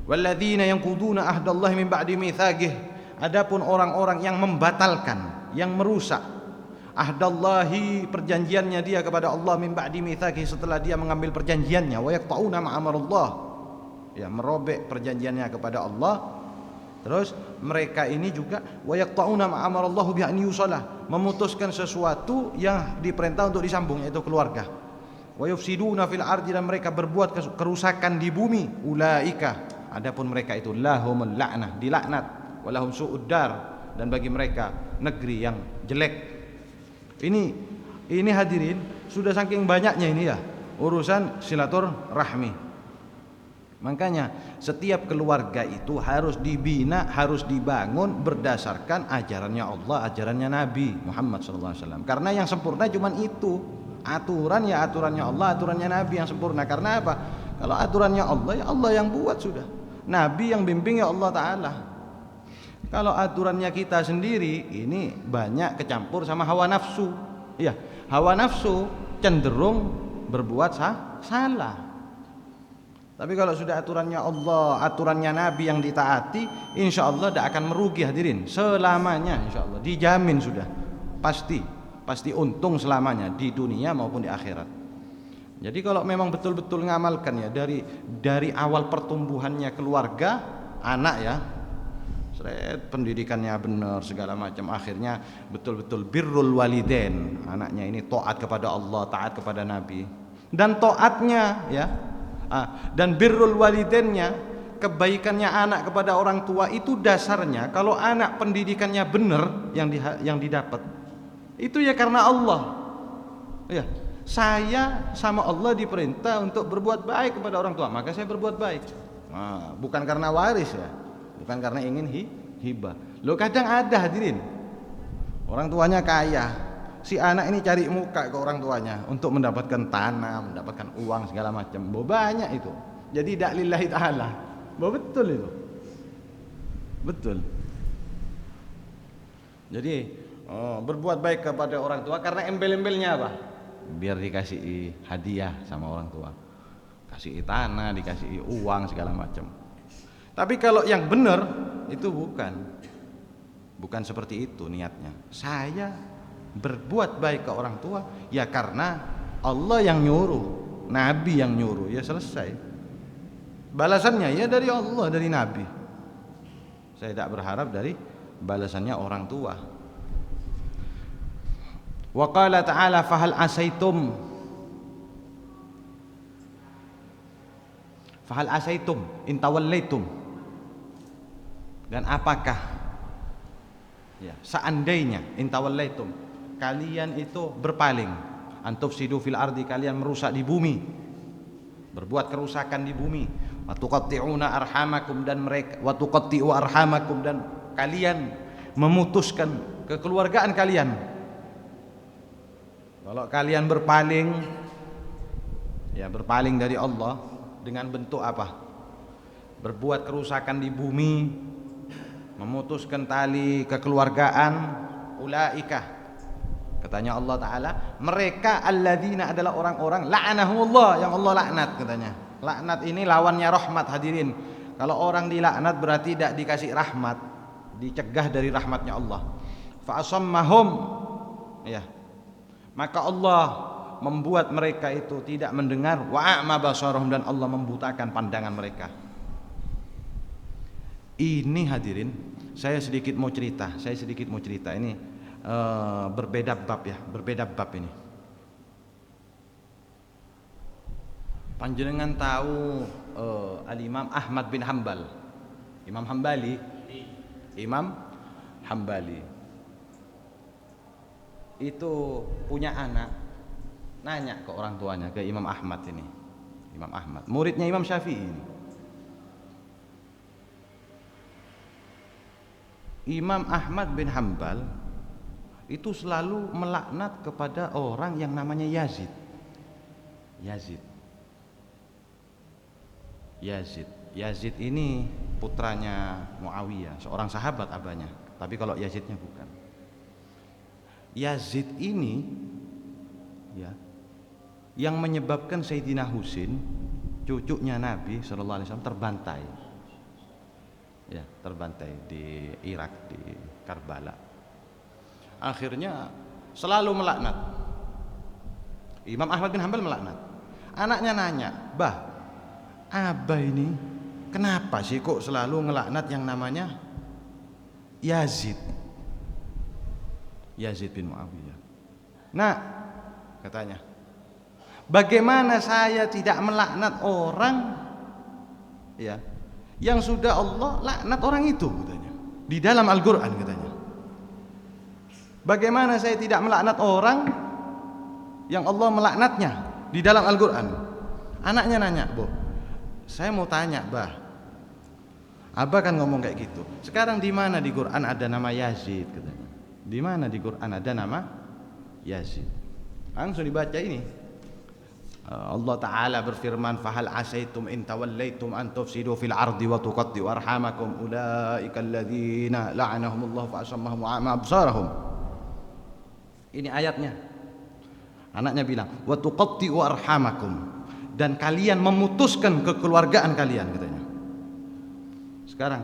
Walladzina yanquduna ahdallahi min ba'di mitsaqih, adapun orang-orang yang membatalkan, yang merusak ahdallahi, perjanjiannya dia kepada Allah, min ba'di mitsaqih, setelah dia mengambil perjanjiannya, wa yaqta'una ma amarallah, ya merobek perjanjiannya kepada Allah. Terus mereka ini juga wa yaqta'una ma amarallahu bi an yusalla, memutuskan sesuatu yang diperintah untuk disambung, yaitu keluarga. Wa yufsiduna fil ardi, dan mereka berbuat kerusakan di bumi. Ulaika, adapun mereka itu lahumul la'nah, dilaknat, walahum su'ud dar, dan bagi mereka negeri yang jelek. Ini hadirin, sudah saking banyaknya ini ya urusan silaturahmi. Makanya setiap keluarga itu harus dibina, harus dibangun berdasarkan ajarannya Allah, ajarannya Nabi Muhammad SAW. Karena yang sempurna cuma itu. Aturan ya aturannya Allah, aturannya Nabi yang sempurna. Karena apa? Kalau aturannya Allah, ya Allah yang buat sudah. Nabi yang bimbing ya Allah Ta'ala. Kalau aturannya kita sendiri, ini banyak kecampur sama hawa nafsu. Ya, hawa nafsu cenderung berbuat salah. Tapi kalau sudah aturannya Allah, aturannya Nabi yang ditaati, insya Allah tidak akan merugi hadirin selamanya, insya Allah dijamin sudah, pasti untung selamanya di dunia maupun di akhirat. Jadi kalau memang betul-betul ngamalkan ya dari awal pertumbuhannya keluarga, anak ya, pendidikannya benar segala macam, akhirnya betul-betul birrul walidain, anaknya ini taat kepada Allah, taat kepada Nabi, dan taatnya ya. Dan birrul walidainnya, kebaikannya anak kepada orang tua itu dasarnya, kalau anak pendidikannya benar yang didapat itu ya karena Allah. Ya, saya sama Allah diperintah untuk berbuat baik kepada orang tua, maka saya berbuat baik. Bukan karena waris ya, bukan karena ingin hibah. Lo kadang ada hadirin, orang tuanya kaya, si anak ini cari muka ke orang tuanya untuk mendapatkan tanah, mendapatkan uang segala macam. Banyak itu. Jadi tidak lillahi ta'ala. Betul itu. Betul. Jadi berbuat baik kepada orang tua karena embel-embelnya apa? Biar dikasih hadiah sama orang tua. Kasih tanah, dikasih uang segala macam. Tapi kalau yang benar itu bukan seperti itu niatnya. Saya berbuat baik ke orang tua ya karena Allah yang nyuruh, Nabi yang nyuruh, ya selesai. Balasannya ya dari Allah, dari Nabi. Saya tidak berharap dari balasannya orang tua. Wa qala ta'ala fahal asaitum in tawallaitum. Dan apakah ya, seandainya intawallaitum kalian itu berpaling, antufsidu fil ardi, kalian merusak di bumi, berbuat kerusakan di bumi, wa tuqatti'una arhamakum, dan mereka wa tuqatti'u arhamakum, dan kalian memutuskan kekeluargaan kalian. Kalau kalian berpaling, ya berpaling dari Allah dengan bentuk apa? Berbuat kerusakan di bumi, memutuskan tali kekeluargaan, ulaika, katanya Allah Ta'ala, mereka alladzina adalah orang-orang la'anahumullah, yang Allah laknat katanya. Laknat ini lawannya rahmat, hadirin. Kalau orang dilaknat berarti tidak dikasih rahmat, dicegah dari rahmatnya Allah. Fa'asammahum, ya, maka Allah membuat mereka itu tidak mendengar, wa'ama basarahum, dan Allah membutakan pandangan mereka. Ini hadirin, saya sedikit mau cerita. Ini berbeda bab ini. Panjenengan tahu Al-Imam Ahmad bin Hanbal, Imam Hambali itu punya anak, nanya ke orang tuanya, ke Imam Ahmad ini. Imam Ahmad, muridnya Imam Syafi'i ini. Imam Ahmad bin Hanbal itu selalu melaknat kepada orang yang namanya Yazid. Yazid ini putranya Muawiyah, seorang sahabat abahnya. Tapi kalau Yazidnya bukan. Yazid ini ya, yang menyebabkan Sayyidina Husain, cucunya Nabi SAW, terbantai. Ya, terbantai di Irak, di Karbala. Akhirnya selalu melaknat. Imam Ahmad bin Hanbal melaknat. Anaknya nanya, "Bah, abah ini kenapa sih kok selalu ngelaknat yang namanya Yazid bin Muawiyah?" Nah, katanya, bagaimana saya tidak melaknat orang ya yang sudah Allah laknat orang itu, katanya, di dalam Al-Quran, katanya. Bagaimana saya tidak melaknat orang yang Allah melaknatnya di dalam Al-Quran? Anaknya nanya, "Bu, saya mau tanya, Bah, Abah kan ngomong kayak gitu. Sekarang di mana di Quran ada nama Yazid?" katanya. Di mana di Quran ada nama Yazid? Langsung dibaca ini. Allah Ta'ala berfirman, "Fahal asaitum in tawallaitum an tufsidu fil ardi wa tuqatti'u arhamakum ulaika alladzina la'anahumullah fa asammahum wa a'ma absarahum." Ini ayatnya. Anaknya bilang, "Wa tuqatti'u arhamakum," dan kalian memutuskan kekeluargaan kalian, katanya. Sekarang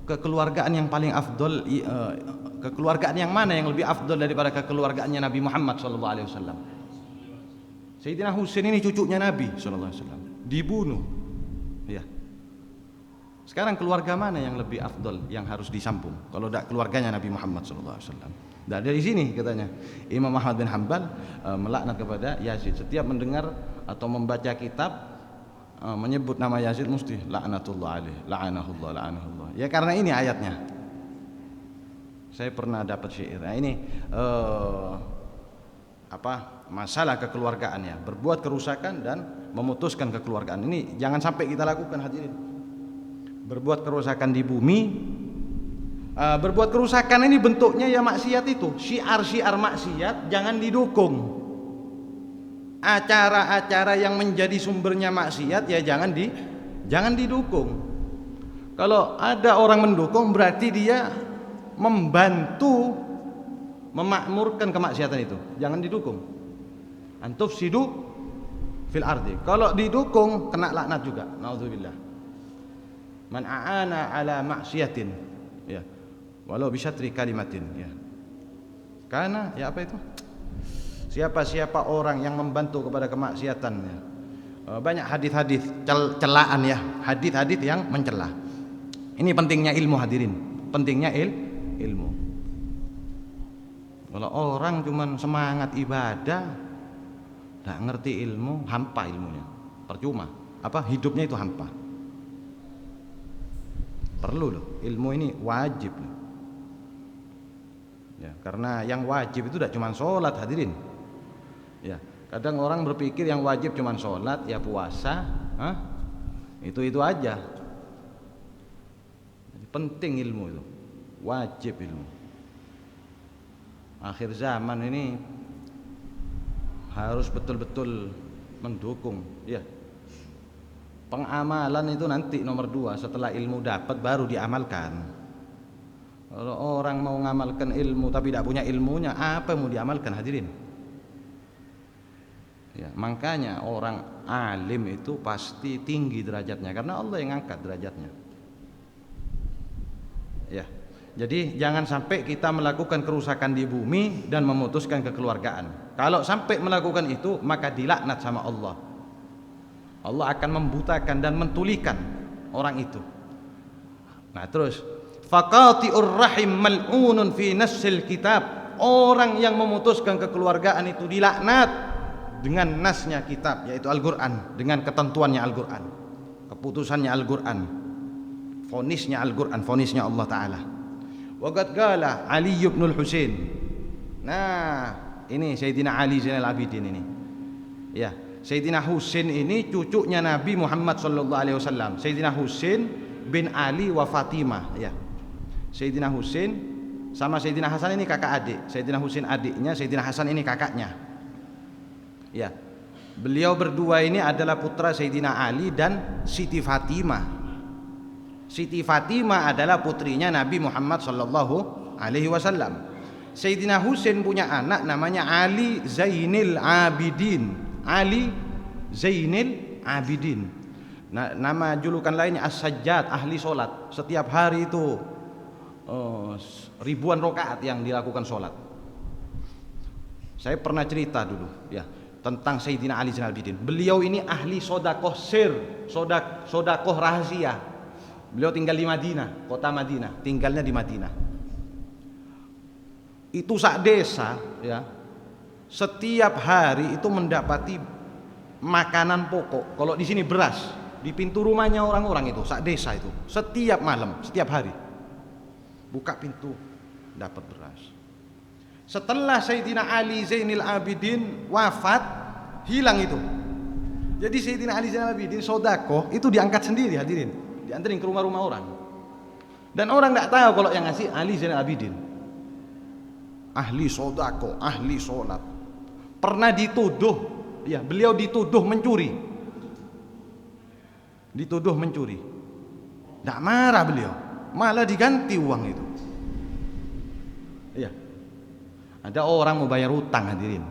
kekeluargaan yang paling afdol, kekeluargaan yang mana yang lebih afdol daripada kekeluargaannya Nabi Muhammad SAW? Sayyidina Husain ini cucunya Nabi SAW, dibunuh. Ya. Sekarang keluarga mana yang lebih afdol, yang harus disambung? Kalau tidak keluarganya Nabi Muhammad SAW. Dan dari sini katanya Imam Ahmad bin Hanbal melaknat kepada Yazid. Setiap mendengar atau membaca kitab menyebut nama Yazid mesti laknatullah alaih, la'anahullah. Ya karena ini ayatnya. Saya pernah dapat syair. Nah, ini masalah kekeluargaannya, berbuat kerusakan dan memutuskan kekeluargaan. Ini jangan sampai kita lakukan, hadirin. Berbuat kerusakan di bumi, Berbuat kerusakan ini bentuknya ya maksiat itu. Syiar-syiar maksiat jangan didukung. Acara-acara yang menjadi sumbernya maksiat ya jangan didukung. Kalau ada orang mendukung berarti dia membantu memakmurkan kemaksiatan itu. Jangan didukung. Antufsidu fil ardi. Kalau didukung kena laknat juga. Nauzubillah. Man a'ana ala maksiatin. Ya. Walau bisyatri kalimatin, ya. Karena ya apa itu? Siapa-siapa orang yang membantu kepada kemaksiatan, ya. Banyak hadis-hadis celaan, ya, hadis-hadis yang mencela. Ini pentingnya ilmu, hadirin. Pentingnya ilmu. Kalau orang cuman semangat ibadah, nggak ngerti ilmu, hampa ilmunya, percuma. Apa hidupnya itu hampa. Perlu loh, ilmu ini wajib loh. Ya, karena yang wajib itu tidak cuma sholat, hadirin. Ya, kadang orang berpikir yang wajib cuma sholat, ya puasa, itu aja. Jadi, penting ilmu itu, wajib ilmu. Akhir zaman ini harus betul-betul mendukung. Ya, pengamalan itu nanti nomor 2, setelah ilmu dapat baru diamalkan. Kalau orang mau ngamalkan ilmu tapi tidak punya ilmunya, apa yang mau diamalkan, hadirin? Ya, makanya orang alim itu pasti tinggi derajatnya karena Allah yang angkat derajatnya. Ya. Jadi jangan sampai kita melakukan kerusakan di bumi dan memutuskan kekeluargaan. Kalau sampai melakukan itu maka dilaknat sama Allah. Allah akan membutakan dan mentulikan orang itu. Nah, terus faqati'ur rahim mal'unun fi nassil kitab. Orang yang memutuskan kekeluargaan itu dilaknat dengan nasnya kitab, yaitu Al-Qur'an, dengan ketentuannya Al-Qur'an, keputusannya Al-Qur'an, vonisnya Al-Qur'an, vonisnya Allah Ta'ala. Wa qad qala Ali bin Al-Husain. Nah, ini Sayyidina Ali Zainal Abidin ini. Ya, Sayyidina Husain ini cucunya Nabi Muhammad sallallahu alaihi wasallam. Sayyidina Husain bin Ali wa Fatimah, ya. Sayyidina Husain sama Sayyidina Hasan ini kakak adik. Sayyidina Husain adiknya, Sayyidina Hasan ini kakaknya. Ya. Beliau berdua ini adalah putra Sayyidina Ali dan Siti Fatimah. Siti Fatimah adalah putrinya Nabi Muhammad sallallahu alaihi wasallam. Sayyidina Husain punya anak namanya Ali Zainil Abidin. Ali Zainil Abidin. Nah, nama julukan lainnya As-Sajjad, ahli solat. Setiap hari itu ribuan rakaat yang dilakukan solat. Saya pernah cerita dulu, ya, tentang Sayyidina Ali Zainal Abidin. Beliau ini ahli sodakoh sir, sodakoh rahasia. Beliau tinggal di Madinah, kota Madinah, tinggalnya di Madinah. Itu sak desa, ya, setiap hari itu mendapati makanan pokok. Kalau di sini beras, di pintu rumahnya orang-orang itu, sak desa itu, setiap malam, setiap hari buka pintu dapat beras. Setelah Sayyidina Ali Zainil Abidin wafat, hilang itu. Jadi Sayyidina Ali Zainal Abidin sodakoh itu diangkat sendiri, hadirin, dianterin ke rumah-rumah orang. Dan orang nggak tahu kalau yang ngasih Ali Zainal Abidin. Ahli sodakoh, ahli solat. Pernah dituduh, ya, beliau dituduh mencuri. Dituduh mencuri. Nggak marah beliau, malah diganti uang itu. Iya. Ada orang mau bayar utang, hadirin.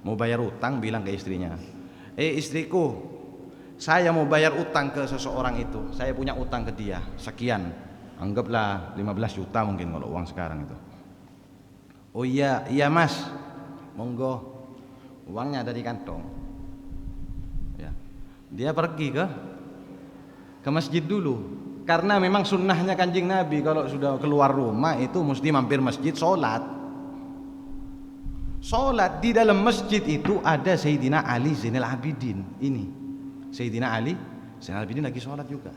Mau bayar utang, bilang ke istrinya, istriku, saya mau bayar utang ke seseorang itu. Saya punya utang ke dia, sekian. Anggaplah 15 juta mungkin kalau uang sekarang itu. Oh iya, iya mas, monggo, uangnya ada di kantong. Ya. Dia pergi ke masjid dulu, karena memang sunnahnya Kanjeng Nabi kalau sudah keluar rumah itu mesti mampir masjid sholat. Sholat di dalam masjid itu ada Sayyidina Ali Zainal Abidin. Ini Sayyidina Ali Zainal Abidin lagi sholat juga.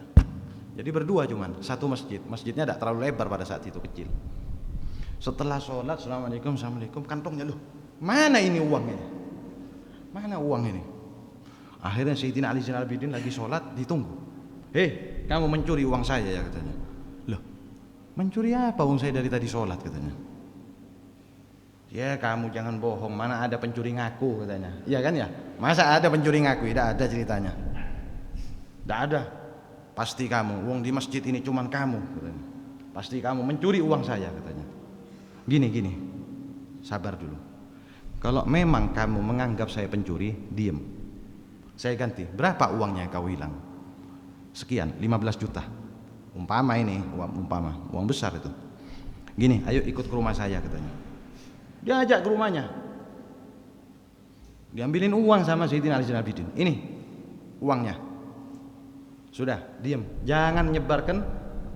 Jadi berdua cuman satu masjid. Masjidnya tidak terlalu lebar pada saat itu, kecil. Setelah sholat, assalamualaikum, assalamualaikum, kantongnya loh, mana ini uangnya? Mana uang ini? Akhirnya Sayyidina Ali Zainal Abidin lagi sholat, ditunggu. Hei, kamu mencuri uang saya, ya, katanya. Loh, Mencuri apa? Saya dari tadi sholat katanya. Ya kamu jangan bohong, mana ada pencuri ngaku katanya. Iya kan ya? Masa ada pencuri ngaku? Tidak ada ceritanya. Tidak ada. Pasti kamu, uang di masjid ini cuman kamu katanya. Pasti kamu mencuri uang saya katanya. Gini, sabar dulu. Kalau memang kamu menganggap saya pencuri, diem. Saya ganti. Berapa uangnya kau hilang? Sekian, 15 juta. Umpama ini, uang besar itu. Gini, ayo ikut ke rumah saya katanya. Dia ajak ke rumahnya. Diambilin uang sama Sayyidina Ali Zainal Abidin. Ini uangnya. Sudah, diem. Jangan menyebarkan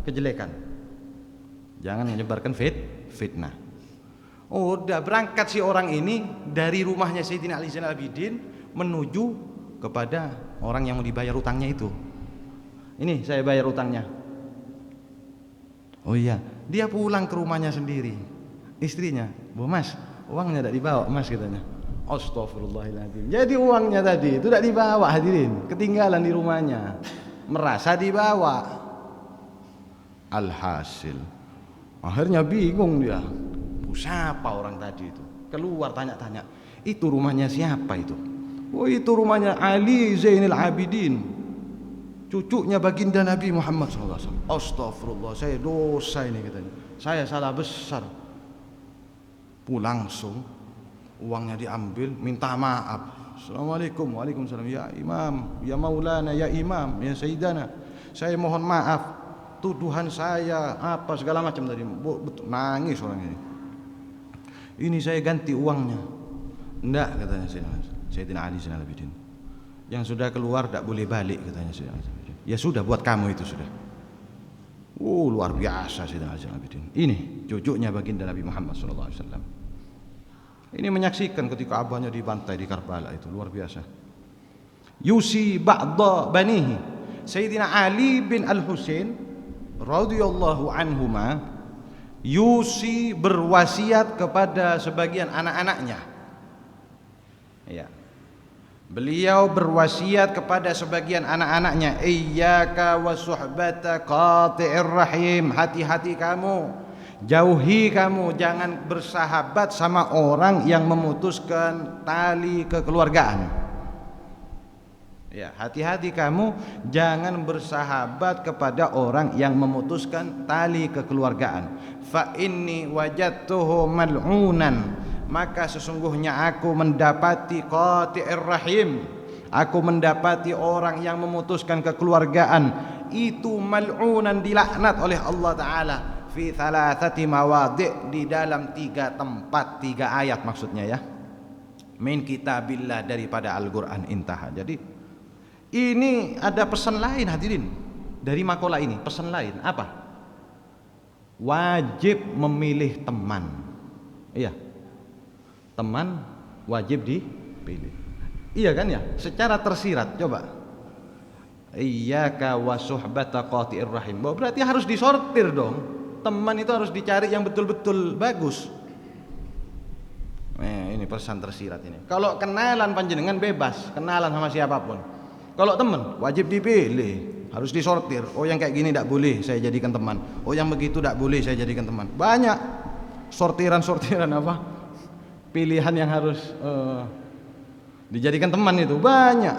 kejelekan. Jangan menyebarkan fitnah. Udah berangkat si orang ini dari rumahnya Sayyidina Ali Zainal Abidin menuju kepada orang yang mau dibayar utangnya itu. Ini saya bayar utangnya. Oh iya, dia pulang ke rumahnya sendiri. Istrinya, "Bu Mas, uangnya tidak dibawa Mas," katanya. Astagfirullahaladzim. Jadi uangnya tadi itu tidak dibawa, hadirin, ketinggalan di rumahnya. Merasa dibawa. Alhasil, akhirnya bingung dia. Siapa orang tadi itu? Keluar tanya-tanya. Itu rumahnya siapa itu? Oh itu rumahnya Ali Zainal Abidin, cucunya baginda Nabi Muhammad SAW. Astagfirullah, saya dosa ini katanya. Saya salah besar. Langsung uangnya diambil, minta maaf. Assalamualaikum, waalaikumsalam. Ya Imam, ya Maulana, ya Imam, ya Sayyidana, saya mohon maaf. Tuduhan saya apa segala macam tadi. Nangis orang ini. Ini saya ganti uangnya. Enggak katanya Sayyidina Ali Zainal Abidin. Yang sudah keluar tidak boleh balik katanya Sayyidina Ali. Ya sudah, buat kamu itu sudah. Luar biasa Sayyidina Ali Zainal Abidin. Ini cucunya baginda Nabi Muhammad SAW. Ini menyaksikan ketika abahnya dibantai di Karbala, itu luar biasa. Yusi ba'da banihi. Sayyidina Ali bin Al-Husain radhiyallahu anhuma Yusi berwasiat kepada sebagian anak-anaknya. Ya. Beliau berwasiat kepada sebagian anak-anaknya, iyyaka wa suhbata qati'ir rahim. Hati-hati kamu, jauhi kamu, jangan bersahabat sama orang yang memutuskan tali kekeluargaan. Ya, hati-hati kamu jangan bersahabat kepada orang yang memutuskan tali kekeluargaan. Fa inni wajadtuhu mal'unan, maka sesungguhnya aku mendapati qati'ir rahim, aku mendapati orang yang memutuskan kekeluargaan itu mal'unan, dilaknat oleh Allah Ta'ala fi thalathati mawadi', di dalam 3 tempat, 3 ayat maksudnya ya, min kitabillah, daripada Al-Quran. Intaha. Jadi ini ada pesan lain hadirin dari makalah ini. Pesan lain apa? Wajib memilih teman. Iya, teman wajib dipilih. Iya kan ya, secara tersirat. Coba, iyyaka wa suhbata qati'ir rahim, berarti harus disortir dong. Teman itu harus dicari yang betul-betul bagus. Ini pesan tersirat ini. Kalau kenalan panjenengan bebas, kenalan sama siapapun. Kalau teman wajib dipilih, harus disortir. Oh yang kayak gini tidak boleh saya jadikan teman. Oh yang begitu tidak boleh saya jadikan teman. Banyak sortiran apa? Pilihan yang harus dijadikan teman itu banyak.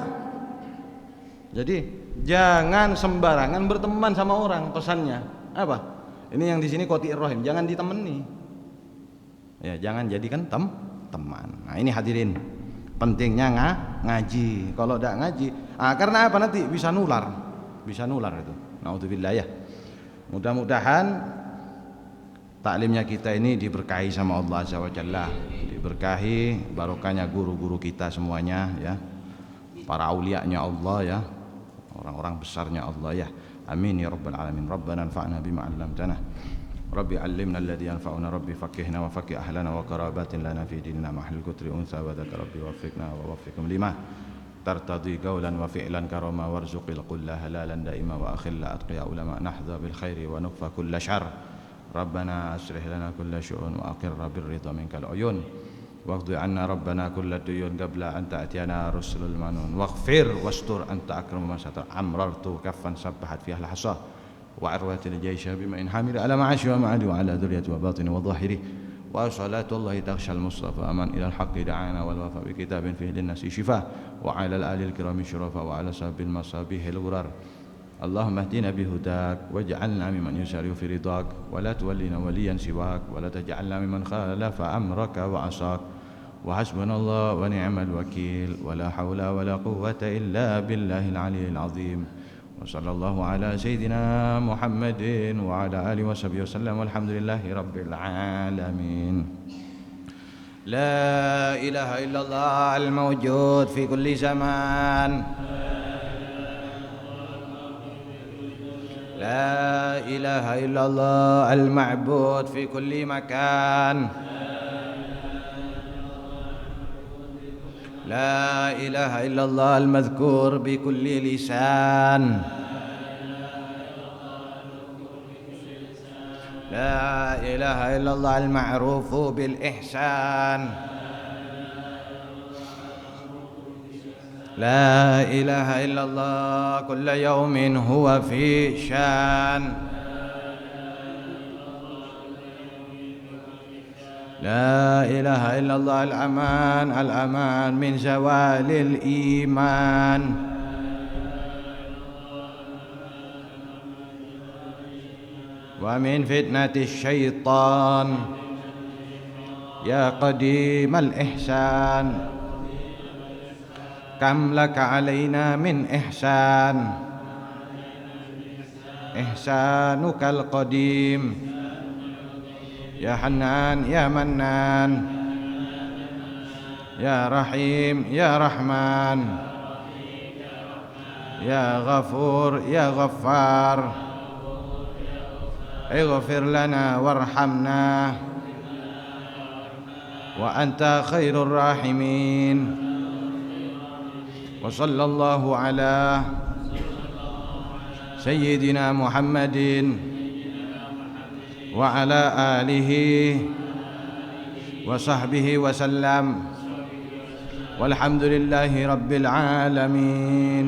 Jadi jangan sembarangan berteman sama orang. Pesannya apa? Ini yang di sini qati'ir rahim, jangan ditemani. Ya, jangan jadikan teman. Nah, ini hadirin, pentingnya ngaji. Kalau tidak ngaji, karena apa, nanti bisa nular itu. Naudzubillah ya. Mudah-mudahan taklimnya kita ini diberkahi sama Allah Azza wa Jalla, diberkahi barokahnya guru-guru kita semuanya ya, para aulianya Allah ya, orang-orang besarnya Allah ya. Amin ya rabbal alamin. Rabbana anfa'na bima 'allamtana. Rabbi 'allimna alladhi yanfa'una. Rabbi faqqihna wa faqqih ahlana wa qarabatin lana fi dinina mahal kutri unsa wa dzaka. Rabbi waffiqna wa waffiqhum lima tartadi qawlan wa fi'lan karama warzuqil kulla halalan daima wa akhilla atqiya ulama nahdha bil khairi wa nukfa kulla syarr. Rabbana aslih lana kulla syu'un wa aqirra bir ridha minkal uyun waqdi 'anna rabbana kulla duyun qabla an ta'tiyana rusulul manun waghfir wastur anta akramu man satar amrartu kaffan sabbahat fiha al-hasa وعروة الجيش بما إن حامل على معاش ومعاد وعلى ذرية وباطن وظاهره وصلاة الله تغشى المصطفى من إلى الحق دعانا والوفاء بكتاب فيه للناس شفاء وعلى الآل الكرام الشرفاء وعلى سبب المصابيح الغرار اللهم اهدنا بهداك واجعلنا ممن يسار في رضاك ولا تولنا وليا سواك ولا تجعلنا ممن خالف أمرك وعصاك وحسبنا الله ونعم الوكيل ولا حول ولا قوة إلا بالله العلي العظيم وصلى الله على سيدنا محمد وعلى آله وصحبه وسلم والحمد لله رب العالمين. لا إله إلا الله الموجود في كل زمان لا إله إلا الله المعبود في كل مكان لا إله إلا الله المذكور بكل لسان لا إله إلا الله المعروف بالإحسان لا إله إلا الله كل يوم هو في شان لا إله إلا الله الأمان الأمان من زوال الإيمان ومن فتنة الشيطان يا قديم الإحسان كم لك علينا من إحسان إحسانك القديم يا حنان يا منان يا رحيم يا رحمن يا غفور يا غفار اغفر لنا وارحمنا وأنت خير الراحمين وصلى الله على سيدنا محمد وعلى آله وصحبه وسلم والحمد لله رب العالمين.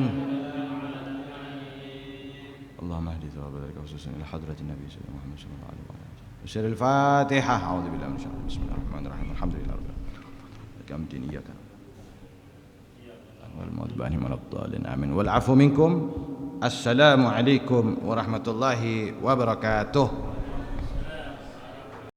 اللهم اهد ثواب ذلك خصوصا إلى حضرة النبي سيدنا محمد صلى الله عليه وسلم. بشر الفاتحة. أعوذ بالله من الشيطان بسم الله الرحمن الرحيم الحمد لله رب العالمين كم إياك والموت بانهم ولا الضالين آمين والعفو منكم. السلام عليكم ورحمة الله وبركاته.